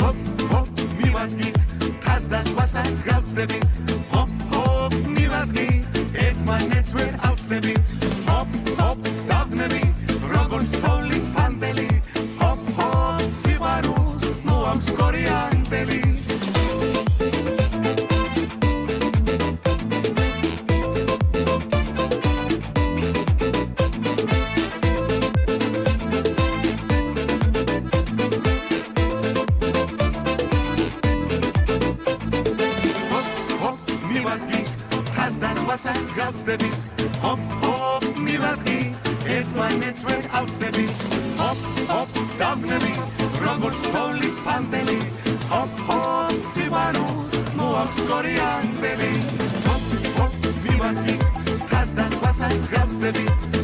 hop hop მივადგით თას და სხვასაც გავწდებით hop hop მივადგით ერთმანეთს ვერ ავწდებით hop hop დავდნებით როგორც თოვლის ფანტელი hop hop სიყვარულს მოაქვს კორიანდელი გავწდებით hop hop მივადგით ერთმანეთს ვერ ავწდებით hop hop დავდნებით როგორც თოვლის ფანტელი hop hop სიყვარულს მოაქვს კორიანდელი hop hop მივადგით თას და სხვასაც გავწდებით